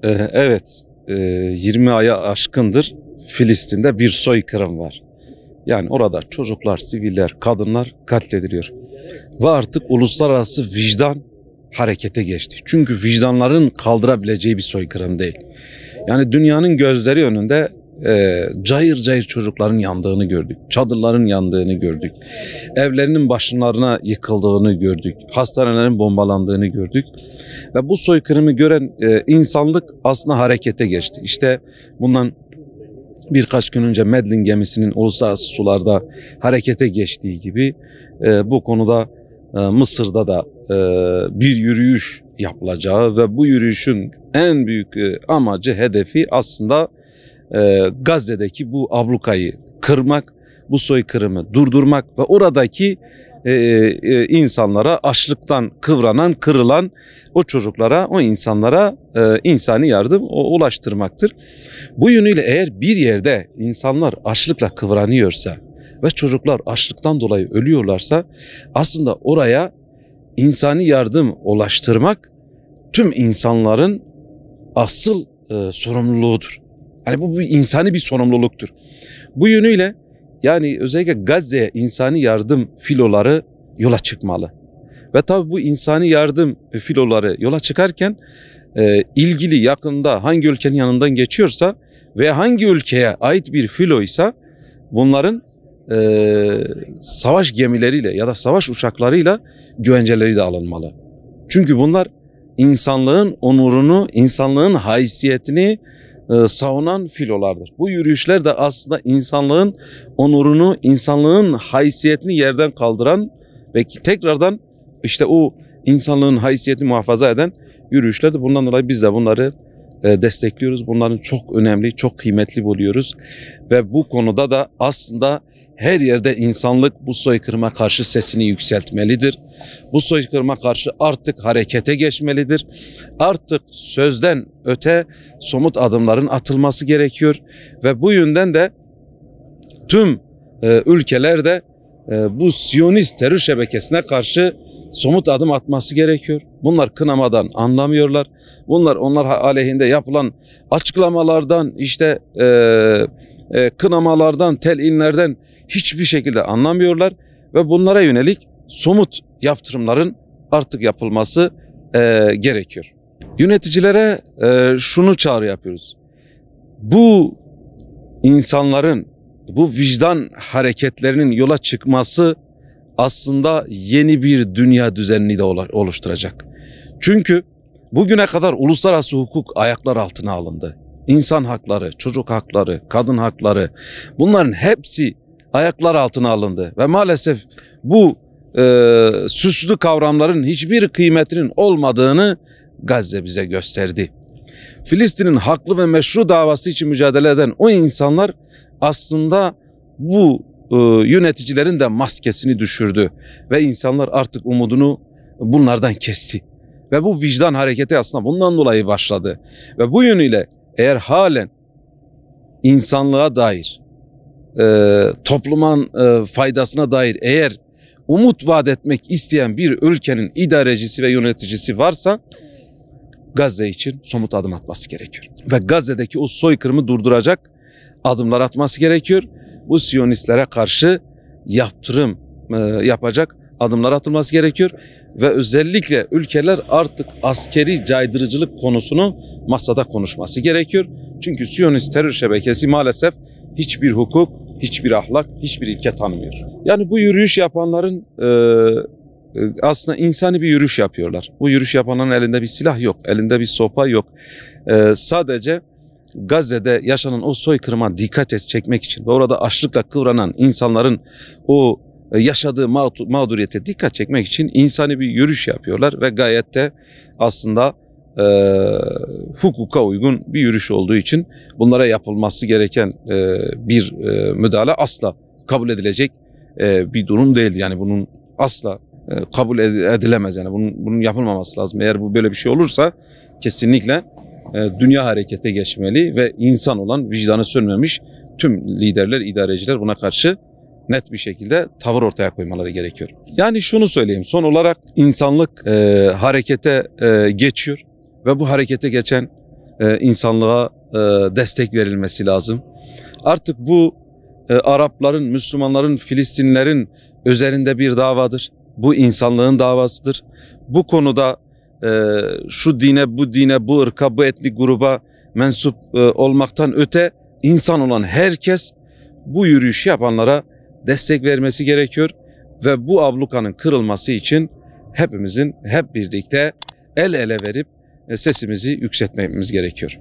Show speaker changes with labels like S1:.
S1: Evet, 20 aya aşkındır Filistin'de bir soykırım var. Yani orada çocuklar, siviller, kadınlar katlediliyor. Ve artık uluslararası vicdan harekete geçti. Çünkü vicdanların kaldırabileceği bir soykırım değil. Yani dünyanın gözleri önünde cayır cayır çocukların yandığını gördük. Çadırların yandığını gördük. Evlerinin başlarına yıkıldığını gördük. Hastanelerin bombalandığını gördük. Ve bu soykırımı gören insanlık aslında harekete geçti. İşte bundan birkaç gün önce Medlin gemisinin uluslararası sularda harekete geçtiği gibi bu konuda Mısır'da da bir yürüyüş yapılacağı ve bu yürüyüşün en büyük amacı, hedefi aslında Gazze'deki bu ablukayı kırmak, bu soykırımı durdurmak ve oradaki insanlara, açlıktan kıvranan, kırılan o çocuklara, o insanlara insani yardım ulaştırmaktır. Bu yönüyle eğer bir yerde insanlar açlıkla kıvranıyorsa ve çocuklar açlıktan dolayı ölüyorlarsa aslında oraya insani yardım ulaştırmak tüm insanların asıl sorumluluğudur. Yani bu insani bir sorumluluktur. Bu yönüyle yani özellikle Gazze'ye insani yardım filoları yola çıkmalı. Ve tabii bu insani yardım filoları yola çıkarken ilgili yakında hangi ülkenin yanından geçiyorsa ve hangi ülkeye ait bir filoysa bunların savaş gemileriyle ya da savaş uçaklarıyla güvenceleri de alınmalı. Çünkü bunlar insanlığın onurunu, insanlığın haysiyetini savunan filolardır. Bu yürüyüşler de aslında insanlığın onurunu, insanlığın haysiyetini yerden kaldıran ve tekrardan işte o insanlığın haysiyetini muhafaza eden yürüyüşlerdir. Bundan dolayı biz de bunları destekliyoruz. Bunların çok önemli, çok kıymetli buluyoruz. Ve bu konuda da aslında her yerde insanlık bu soykırıma karşı sesini yükseltmelidir. Bu soykırıma karşı artık harekete geçmelidir. Artık sözden öte somut adımların atılması gerekiyor. Ve bu yönden de tüm ülkeler bu Siyonist terör şebekesine karşı somut adım atması gerekiyor. Bunlar kınamadan anlamıyorlar. Bunlar onlar aleyhinde yapılan açıklamalardan, işte kınamalardan, tel인lerden hiçbir şekilde anlamıyorlar ve bunlara yönelik somut yaptırımların artık yapılması gerekiyor. Yöneticilere şunu çağrı yapıyoruz. Bu insanların, bu vicdan hareketlerinin yola çıkması aslında yeni bir dünya düzenini de oluşturacak. Çünkü bugüne kadar uluslararası hukuk ayaklar altına alındı. İnsan hakları, çocuk hakları, kadın hakları, bunların hepsi ayaklar altına alındı. Ve maalesef bu süslü kavramların hiçbir kıymetinin olmadığını Gazze bize gösterdi. Filistin'in haklı ve meşru davası için mücadele eden o insanlar aslında bu yöneticilerin de maskesini düşürdü. Ve insanlar artık umudunu bunlardan kesti. Ve bu vicdan hareketi aslında bundan dolayı başladı. Ve bu yönüyle eğer halen insanlığa dair, toplumun faydasına dair eğer umut vaat etmek isteyen bir ülkenin idarecisi ve yöneticisi varsa Gazze için somut adım atması gerekiyor. Ve Gazze'deki o soykırımı durduracak adımlar atması gerekiyor. Bu Siyonistlere karşı yaptırım yapacak adımlar atılması gerekiyor. Ve özellikle ülkeler artık askeri caydırıcılık konusunu masada konuşması gerekiyor. Çünkü Siyonist terör şebekesi maalesef hiçbir hukuk, hiçbir ahlak, hiçbir ilke tanımıyor. Yani bu yürüyüş yapanların aslında insani bir yürüyüş yapıyorlar. Bu yürüyüş yapanların elinde bir silah yok, elinde bir sopa yok. Sadece Gazze'de yaşanan o soykırıma dikkat çekmek için ve orada açlıkla kıvranan insanların o yaşadığı mağduriyete dikkat çekmek için insani bir yürüyüş yapıyorlar ve gayet de aslında hukuka uygun bir yürüyüş olduğu için bunlara yapılması gereken bir müdahale asla kabul edilecek bir durum değil. Yani bunun asla kabul edilemez. Yani bunun yapılmaması lazım. Eğer bu böyle bir şey olursa kesinlikle dünya harekete geçmeli ve insan olan, vicdanı sönmemiş tüm liderler, idareciler buna karşı net bir şekilde tavır ortaya koymaları gerekiyor. Yani şunu söyleyeyim, son olarak insanlık harekete geçiyor ve bu harekete geçen insanlığa destek verilmesi lazım. Artık bu Arapların, Müslümanların, Filistinlilerin üzerinde bir davadır. Bu insanlığın davasıdır. Bu konuda şu dine, bu dine, bu ırka, bu etnik gruba mensup olmaktan öte insan olan herkes bu yürüyüşü yapanlara destek vermesi gerekiyor ve bu ablukanın kırılması için hepimizin hep birlikte el ele verip sesimizi yükseltmemiz gerekiyor.